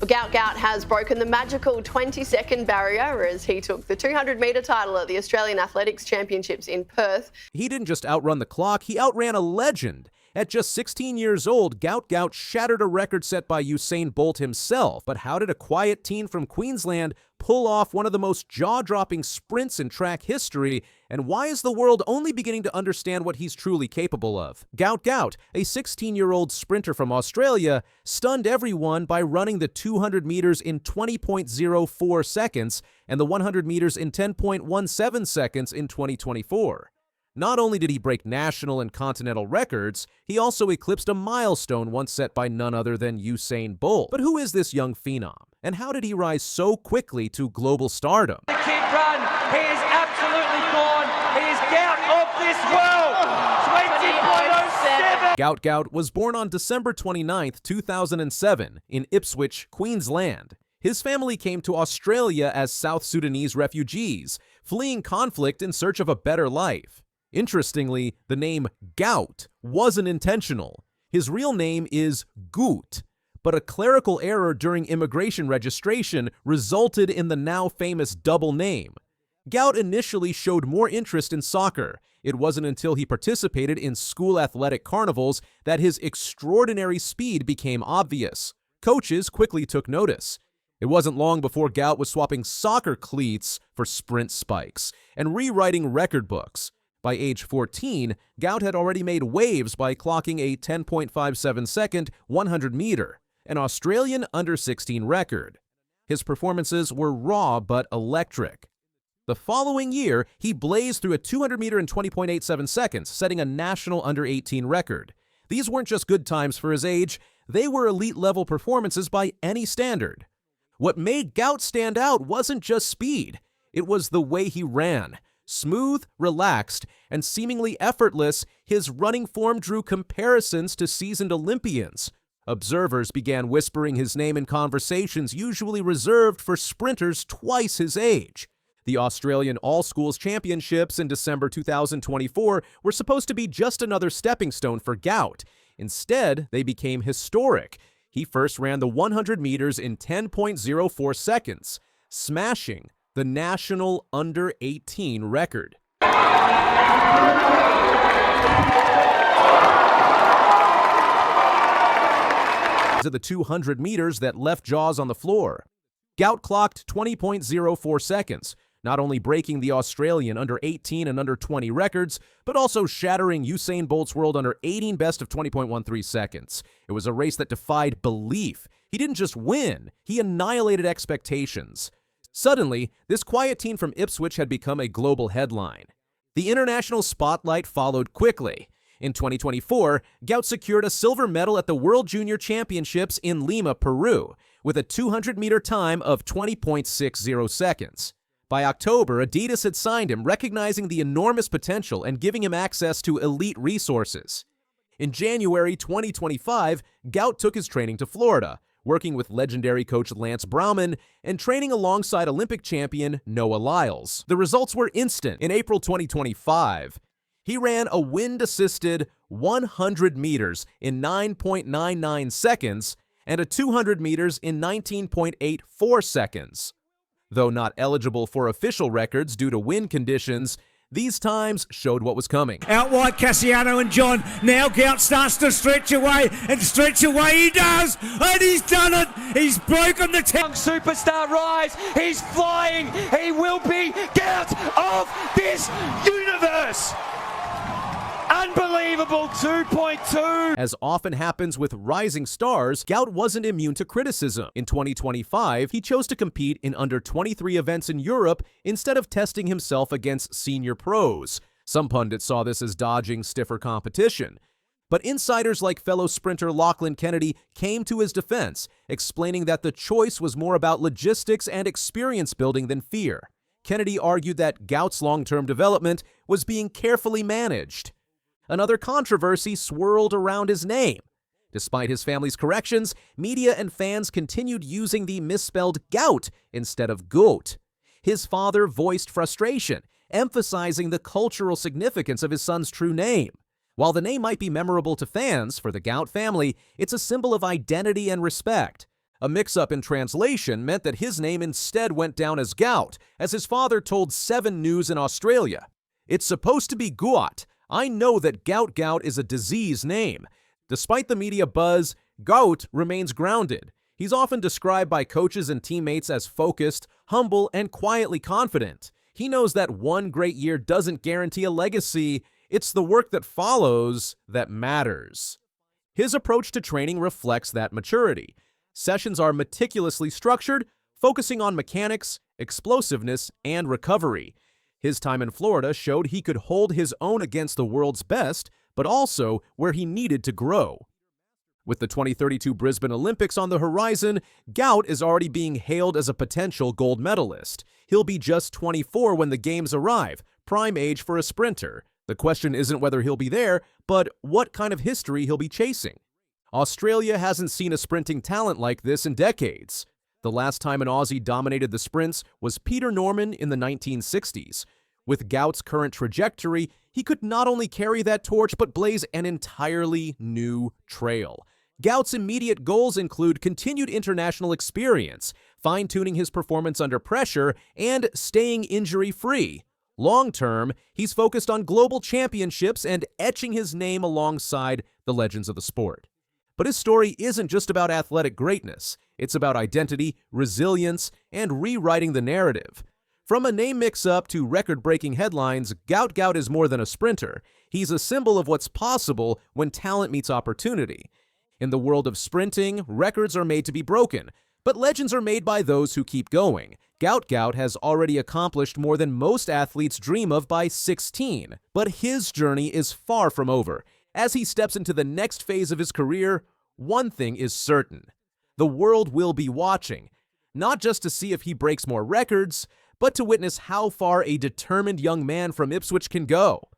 Gout Gout has broken the magical 20-second barrier as he took the 200-metre title at the Australian Athletics Championships in Perth. He didn't just outrun the clock, he outran a legend. At just 16 years old, Gout Gout shattered a record set by Usain Bolt himself. But how did a quiet teen from Queensland pull off one of the most jaw-dropping sprints in track history? And why is the world only beginning to understand what he's truly capable of? Gout Gout, a 16-year-old sprinter from Australia, stunned everyone by running the 200 meters in 20.04 seconds and the 100 meters in 10.17 seconds in 2024. Not only did he break national and continental records, he also eclipsed a milestone once set by none other than Usain Bolt. But who is this young phenom? And how did he rise so quickly to global stardom? The kid run, he is absolutely gone. He is Gout of this world. 20.07. Gout Gout was born on December 29, 2007, in Ipswich, Queensland. His family came to Australia as South Sudanese refugees, fleeing conflict in search of a better life. Interestingly, the name Gout wasn't intentional. His real name is Gout, but a clerical error during immigration registration resulted in the now famous double name. Gout initially showed more interest in soccer. It wasn't until he participated in school athletic carnivals that his extraordinary speed became obvious. Coaches quickly took notice. It wasn't long before Gout was swapping soccer cleats for sprint spikes and rewriting record books. By age 14, Gout had already made waves by clocking a 10.57 second 100 meter, an Australian under-16 record. His performances were raw but electric. The following year, he blazed through a 200 meter in 20.87 seconds, setting a national under-18 record. These weren't just good times for his age, they were elite-level performances by any standard. What made Gout stand out wasn't just speed, it was the way he ran. Smooth, relaxed, and seemingly effortless, his running form drew comparisons to seasoned Olympians. Observers began whispering his name in conversations usually reserved for sprinters twice his age. The Australian All-Schools Championships in December 2024 were supposed to be just another stepping stone for Gout. Instead, they became historic. He first ran the 100 meters in 10.04 seconds, smashing the national under-18 record. To the 200 meters that left jaws on the floor. Gout clocked 20.04 seconds, not only breaking the Australian under-18 and under-20 records, but also shattering Usain Bolt's world under-18 best of 20.13 seconds. It was a race that defied belief. He didn't just win, he annihilated expectations. Suddenly, this quiet teen from Ipswich had become a global headline. The international spotlight followed quickly. In 2024, Gout secured a silver medal at the World Junior Championships in Lima, Peru, with a 200-meter time of 20.60 seconds. By October, Adidas had signed him, recognizing the enormous potential and giving him access to elite resources. In January 2025, Gout took his training to Florida, working with legendary coach Lance Brauman and training alongside Olympic champion Noah Lyles. The results were instant. In April 2025, he ran a wind-assisted 100 meters in 9.99 seconds and a 200 meters in 19.84 seconds. Though not eligible for official records due to wind conditions, these times showed what was coming. Out wide, Cassiano and John. Now Gout starts to stretch away, and stretch away he does, and he's done it. He's broken the Young superstar rise. He's flying. He will be Gout of this universe. Unbelievable 2.2. As often happens with rising stars, Gout wasn't immune to criticism. In 2025, he chose to compete in under 23 events in Europe instead of testing himself against senior pros. Some pundits saw this as dodging stiffer competition. But insiders like fellow sprinter Lachlan Kennedy came to his defense, explaining that the choice was more about logistics and experience building than fear. Kennedy argued that Gout's long-term development was being carefully managed. Another controversy swirled around his name. Despite his family's corrections, media and fans continued using the misspelled Gout instead of Goat. His father voiced frustration, emphasizing the cultural significance of his son's true name. While the name might be memorable to fans, for the Gout family, it's a symbol of identity and respect. A mix-up in translation meant that his name instead went down as Gout, as his father told 7 News in Australia. "It's supposed to be Gout. I know that Gout Gout is a disease name." Despite the media buzz, Gout remains grounded. He's often described by coaches and teammates as focused, humble, and quietly confident. He knows that one great year doesn't guarantee a legacy. It's the work that follows that matters. His approach to training reflects that maturity. Sessions are meticulously structured, focusing on mechanics, explosiveness, and recovery. His time in Florida showed he could hold his own against the world's best, but also where he needed to grow. With the 2032 Brisbane Olympics on the horizon, Gout is already being hailed as a potential gold medalist. He'll be just 24 when the games arrive, prime age for a sprinter. The question isn't whether he'll be there, but what kind of history he'll be chasing. Australia hasn't seen a sprinting talent like this in decades. The last time an Aussie dominated the sprints was Peter Norman in the 1960s. With Gout's current trajectory, he could not only carry that torch but blaze an entirely new trail. Gout's immediate goals include continued international experience, fine-tuning his performance under pressure, and staying injury-free. Long-term, he's focused on global championships and etching his name alongside the legends of the sport. But his story isn't just about athletic greatness. It's about identity, resilience, and rewriting the narrative. From a name mix-up to record-breaking headlines, Gout Gout is more than a sprinter. He's a symbol of what's possible when talent meets opportunity. In the world of sprinting, records are made to be broken, but legends are made by those who keep going. Gout Gout has already accomplished more than most athletes dream of by 16, but his journey is far from over. As he steps into the next phase of his career, one thing is certain. The world will be watching, not just to see if he breaks more records, but to witness how far a determined young man from Ipswich can go.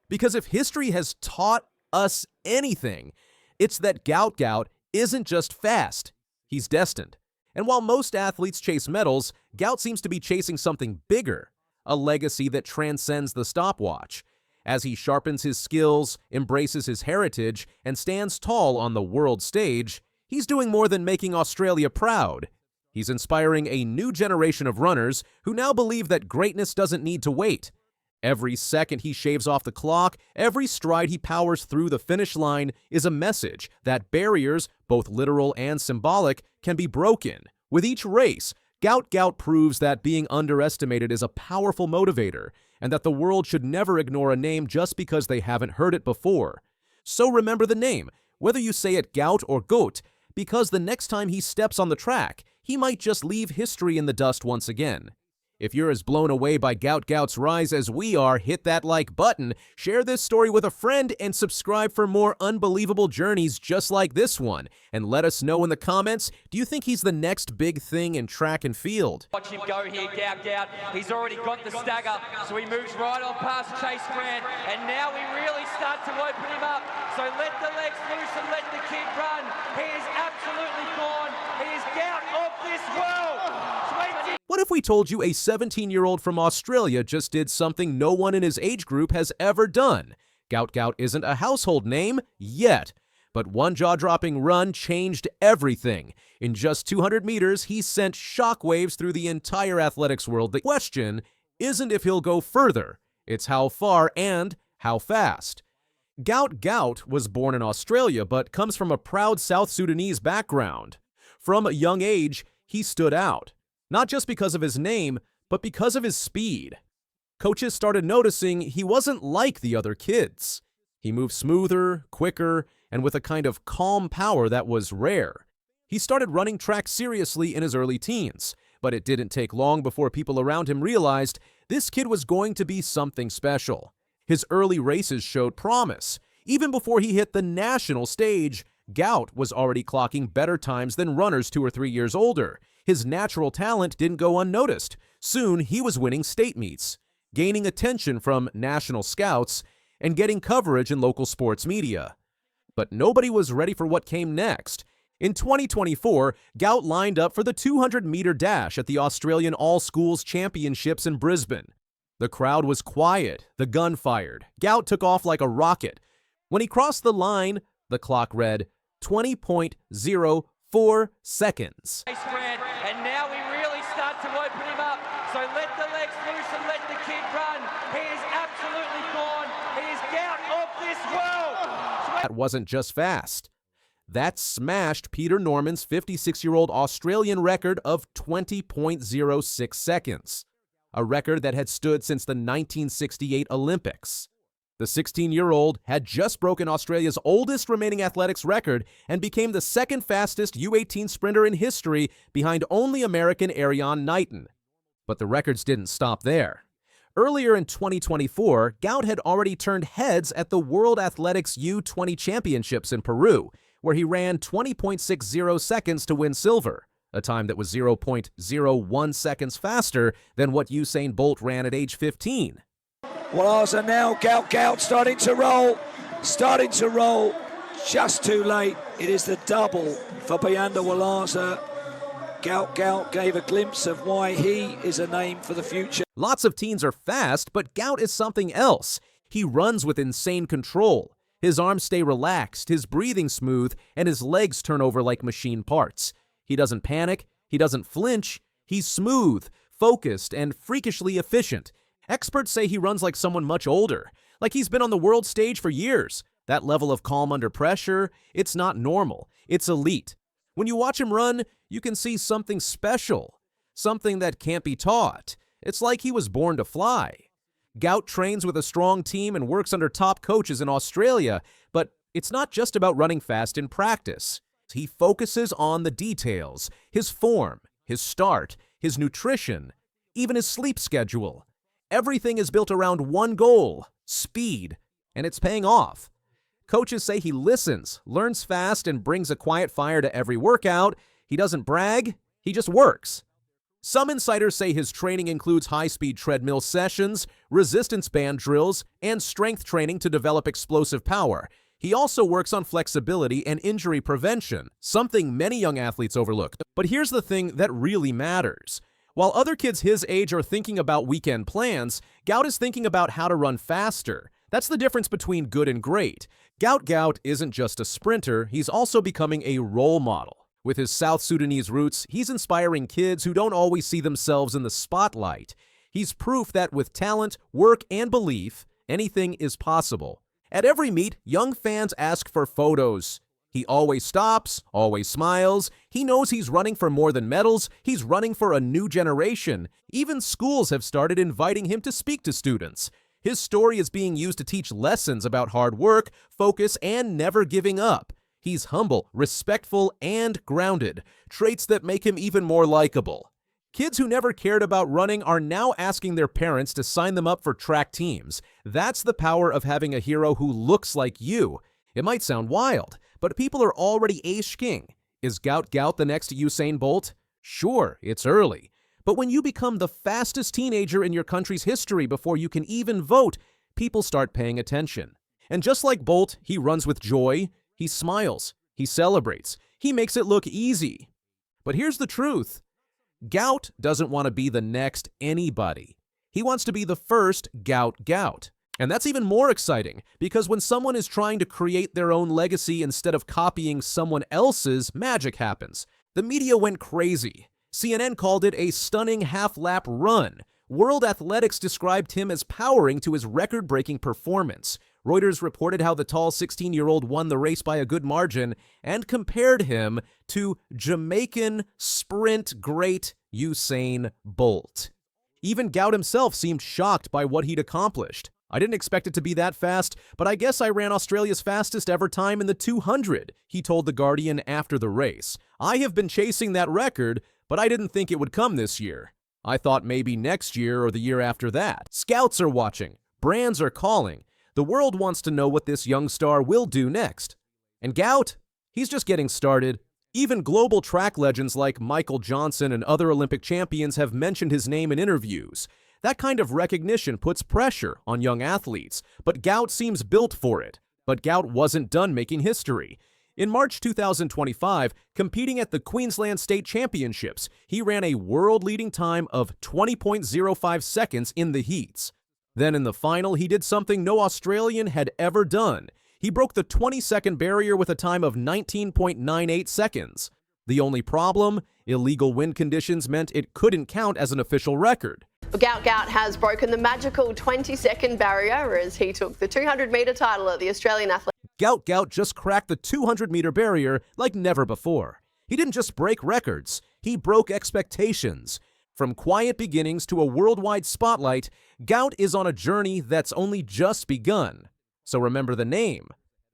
Because if history has taught us anything, it's that Gout Gout isn't just fast, he's destined. And while most athletes chase medals, Gout seems to be chasing something bigger, a legacy that transcends the stopwatch. As he sharpens his skills, embraces his heritage, and stands tall on the world stage, he's doing more than making Australia proud. He's inspiring a new generation of runners who now believe that greatness doesn't need to wait. Every second he shaves off the clock, every stride he powers through the finish line is a message that barriers, both literal and symbolic, can be broken. With each race, Gout Gout proves that being underestimated is a powerful motivator, and that the world should never ignore a name just because they haven't heard it before. So remember the name, whether you say it Gout or Goat, because the next time he steps on the track, he might just leave history in the dust once again. If you're as blown away by Gout Gout's rise as we are, hit that like button, share this story with a friend, and subscribe for more unbelievable journeys just like this one. And let us know in the comments, do you think he's the next big thing in track and field? Watch him go here, Gout Gout. He's already got the stagger, so he moves right on past Chase Grant, and now we really start to open him up. So let the legs loose and let the kid run. He is absolutely gone. He is Gout of this world. What if we told you a 17-year-old from Australia just did something no one in his age group has ever done? Gout Gout isn't a household name yet, but one jaw-dropping run changed everything. In just 200 meters, he sent shockwaves through the entire athletics world. The question isn't if he'll go further, it's how far and how fast. Gout Gout was born in Australia, but comes from a proud South Sudanese background. From a young age, he stood out. Not just because of his name, but because of his speed. Coaches started noticing he wasn't like the other kids. He moved smoother, quicker, and with a kind of calm power that was rare. He started running track seriously in his early teens, but it didn't take long before people around him realized this kid was going to be something special. His early races showed promise. Even before he hit the national stage, Gout was already clocking better times than runners 2 or 3 years older. His natural talent didn't go unnoticed. Soon, he was winning state meets, gaining attention from national scouts, and getting coverage in local sports media. But nobody was ready for what came next. In 2024, Gout lined up for the 200-meter dash at the Australian All-Schools Championships in Brisbane. The crowd was quiet, the gun fired. Gout took off like a rocket. When he crossed the line, the clock read 20.0 4 seconds. And now we really start to open him up. So let the legs loose and let the kid run. He is absolutely gone. He is Gout of this world. That wasn't just fast. That smashed Peter Norman's 56-year-old Australian record of 20.06 seconds, a record that had stood since the 1968 Olympics. The 16-year-old had just broken Australia's oldest remaining athletics record and became the second fastest U18 sprinter in history behind only American Ariane Knighton. But the records didn't stop there. Earlier in 2024, Gout had already turned heads at the World Athletics U20 Championships in Peru, where he ran 20.60 seconds to win silver, a time that was 0.01 seconds faster than what Usain Bolt ran at age 15. Walaza now, Gout starting to roll, just too late. It is the double for Bayanda Walaza. Gout gave a glimpse of why he is a name for the future. Lots of teens are fast, but Gout is something else. He runs with insane control. His arms stay relaxed, his breathing smooth, and his legs turn over like machine parts. He doesn't panic, he doesn't flinch, he's smooth, focused, and freakishly efficient. Experts say he runs like someone much older, like he's been on the world stage for years. That level of calm under pressure, it's not normal, it's elite. When you watch him run, you can see something special, something that can't be taught. It's like he was born to fly. Gout trains with a strong team and works under top coaches in Australia, but it's not just about running fast in practice. He focuses on the details, his form, his start, his nutrition, even his sleep schedule. Everything is built around one goal, speed, and it's paying off. Coaches say he listens, learns fast, and brings a quiet fire to every workout. He doesn't brag, he just works. Some insiders say his training includes high-speed treadmill sessions, resistance band drills, and strength training to develop explosive power. He also works on flexibility and injury prevention, something many young athletes overlook. But here's the thing that really matters. While other kids his age are thinking about weekend plans, Gout is thinking about how to run faster. That's the difference between good and great. Gout isn't just a sprinter, he's also becoming a role model. With his South Sudanese roots, he's inspiring kids who don't always see themselves in the spotlight. He's proof that with talent, work, and belief, anything is possible. At every meet, young fans ask for photos. He always stops, always smiles. He knows he's running for more than medals. He's running for a new generation. Even schools have started inviting him to speak to students. His story is being used to teach lessons about hard work, focus, and never giving up. He's humble, respectful, and grounded, traits that make him even more likable. Kids who never cared about running are now asking their parents to sign them up for track teams. That's the power of having a hero who looks like you. It might sound wild, but people are already asking, is Gout the next Usain Bolt? Sure, it's early. But when you become the fastest teenager in your country's history before you can even vote, people start paying attention. And just like Bolt, he runs with joy, he smiles, he celebrates, he makes it look easy. But here's the truth. Gout doesn't want to be the next anybody. He wants to be the first Gout. And that's even more exciting, because when someone is trying to create their own legacy instead of copying someone else's, magic happens. The media went crazy. CNN called it a stunning half-lap run. World Athletics described him as powering to his record-breaking performance. Reuters reported how the tall 16-year-old won the race by a good margin and compared him to Jamaican sprint great Usain Bolt. Even Gout himself seemed shocked by what he'd accomplished. I didn't expect it to be that fast, but I guess I ran Australia's fastest ever time in the 200, he told The Guardian after the race. I have been chasing that record, but I didn't think it would come this year. I thought maybe next year or the year after that. Scouts are watching. Brands are calling. The world wants to know what this young star will do next. And Gout? He's just getting started. Even global track legends like Michael Johnson and other Olympic champions have mentioned his name in interviews. That kind of recognition puts pressure on young athletes, but Gout seems built for it. But Gout wasn't done making history. In March 2025, competing at the Queensland State Championships, he ran a world-leading time of 20.05 seconds in the heats. Then in the final, he did something no Australian had ever done. He broke the 20-second barrier with a time of 19.98 seconds. The only problem? Illegal wind conditions meant it couldn't count as an official record. Gout Gout has broken the magical 20-second barrier as he took the 200-metre title at the Australian Athletics. Gout Gout just cracked the 200-meter barrier like never before. He didn't just break records, he broke expectations. From quiet beginnings to a worldwide spotlight, Gout is on a journey that's only just begun. So remember the name,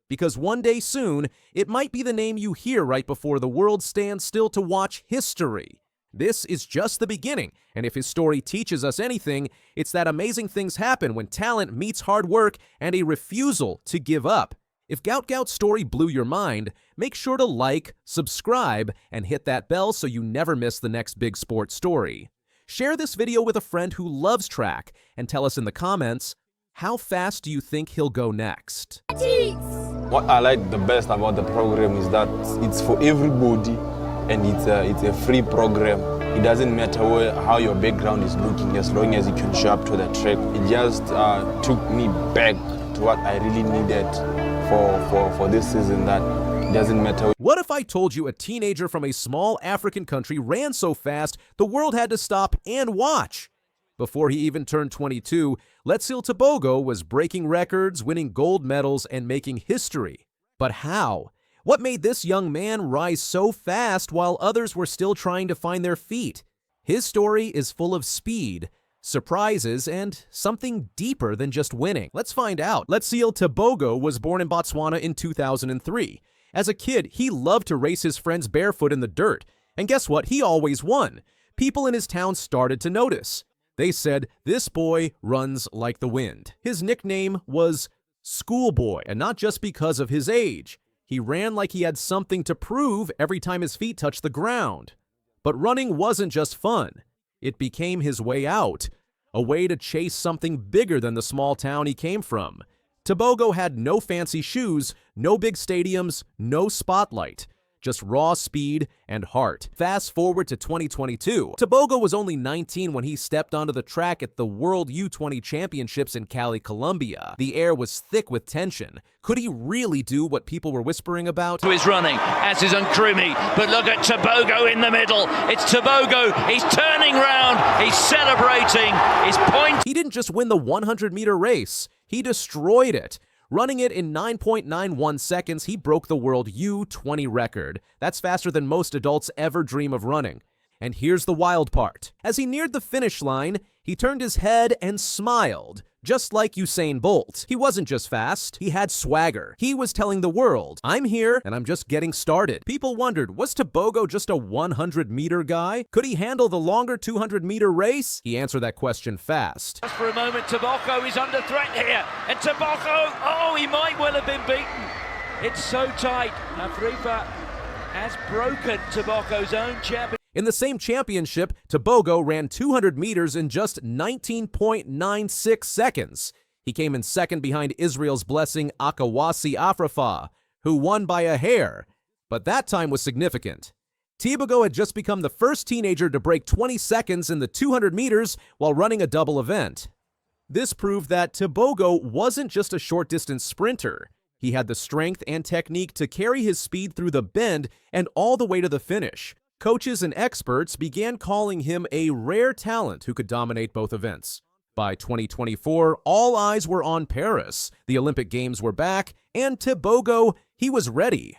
because one day soon, it might be the name you hear right before the world stands still to watch history. This is just the beginning, and if his story teaches us anything, it's that amazing things happen when talent meets hard work and a refusal to give up. If Gout Gout's story blew your mind, make sure to like, subscribe, and hit that bell so you never miss the next big sports story. Share this video with a friend who loves track, and tell us in the comments, how fast do you think he'll go next? What I like the best about the program is that it's for everybody, and it's a free program. It doesn't matter how your background is looking, as long as you can show up to the track. It just took me back to what I really needed for this season, that it doesn't matter. What if I told you a teenager from a small African country ran so fast the world had to stop and watch? Before he even turned 22, Letsile Tebogo was breaking records, winning gold medals, and making history. But how? What made this young man rise so fast while others were still trying to find their feet? His story is full of speed, surprises, and something deeper than just winning. Let's find out. Letsile Tebogo was born in Botswana in 2003. As a kid, he loved to race his friends barefoot in the dirt. And guess what? He always won. People in his town started to notice. They said, "This boy runs like the wind." His nickname was Schoolboy, and not just because of his age. He ran like he had something to prove every time his feet touched the ground. But running wasn't just fun. It became his way out, a way to chase something bigger than the small town he came from. Tebogo had no fancy shoes, no big stadiums, no spotlight. Just raw speed and heart. Fast forward to 2022. Tebogo was only 19 when he stepped onto the track at the World U20 Championships in Cali, Colombia. The air was thick with tension. Could he really do what people were whispering about? He's running, as is Nkrumah, but look at Tebogo in the middle. It's Tebogo, he's turning round, he's celebrating, he's pointing. He didn't just win the 100-meter race, he destroyed it. Running it in 9.91 seconds, he broke the world U20 record. That's faster than most adults ever dream of running. And here's the wild part. As he neared the finish line, he turned his head and smiled, just like Usain Bolt. He wasn't just fast, he had swagger. He was telling the world, "I'm here and I'm just getting started." People wondered, was Tebogo just a 100-meter guy? Could he handle the longer 200-meter race? He answered that question fast. Just for a moment, Tebogo is under threat here. And Tebogo, oh, he might well have been beaten. It's so tight. Afrifa has broken Tebogo's own champion. In the same championship, Tebogo ran 200 meters in just 19.96 seconds. He came in second behind Israel's Blessing Akawasi Afrifa, who won by a hair. But that time was significant. Tebogo had just become the first teenager to break 20 seconds in the 200 meters while running a double event. This proved that Tebogo wasn't just a short-distance sprinter. He had the strength and technique to carry his speed through the bend and all the way to the finish. Coaches and experts began calling him a rare talent who could dominate both events. By 2024, all eyes were on Paris. The Olympic Games were back, and Tebogo, he was ready.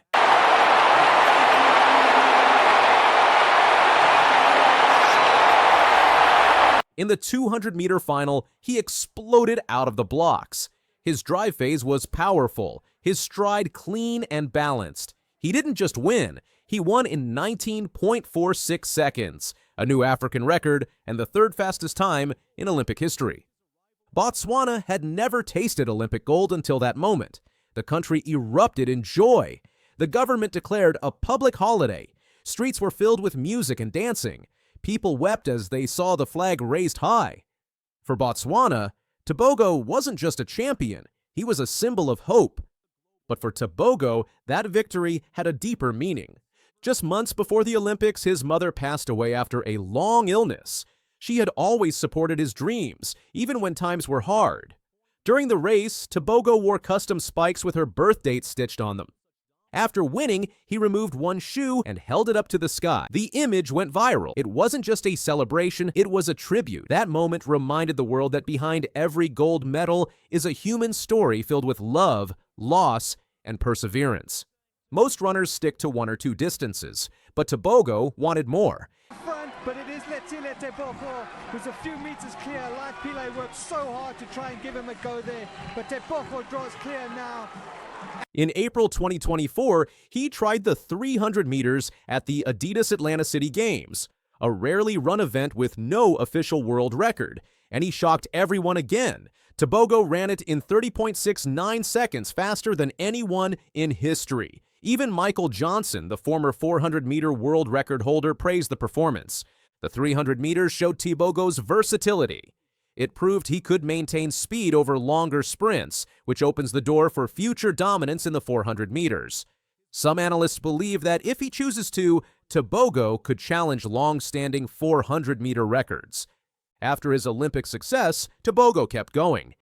In the 200-meter final, he exploded out of the blocks. His drive phase was powerful, his stride clean and balanced. He didn't just win, he won in 19.46 seconds, a new African record and the third fastest time in Olympic history. Botswana had never tasted Olympic gold until that moment. The country erupted in joy. The government declared a public holiday. Streets were filled with music and dancing. People wept as they saw the flag raised high. For Botswana, Tebogo wasn't just a champion, he was a symbol of hope. But for Tebogo, that victory had a deeper meaning. Just months before the Olympics, his mother passed away after a long illness. She had always supported his dreams, even when times were hard. During the race, Tebogo wore custom spikes with her birth date stitched on them. After winning, he removed one shoe and held it up to the sky. The image went viral. It wasn't just a celebration, it was a tribute. That moment reminded the world that behind every gold medal is a human story filled with love, loss, and perseverance. Most runners stick to 1 or 2 distances, but Tebogo wanted more. Front, but it is Letsile Tebogo who's a few meters clear. Letsile worked so hard to try and give him a go there, but Tebogo draws clear now. In April 2024, he tried the 300 meters at the Adidas Atlanta City Games, a rarely run event with no official world record, and he shocked everyone again. Tebogo ran it in 30.69 seconds faster than anyone in history. Even Michael Johnson, the former 400-meter world record holder, praised the performance. The 300 meters showed Tebogo's versatility. It proved he could maintain speed over longer sprints, which opens the door for future dominance in the 400 meters. Some analysts believe that if he chooses to, Tebogo could challenge long-standing 400-meter records. After his Olympic success, Tebogo kept going.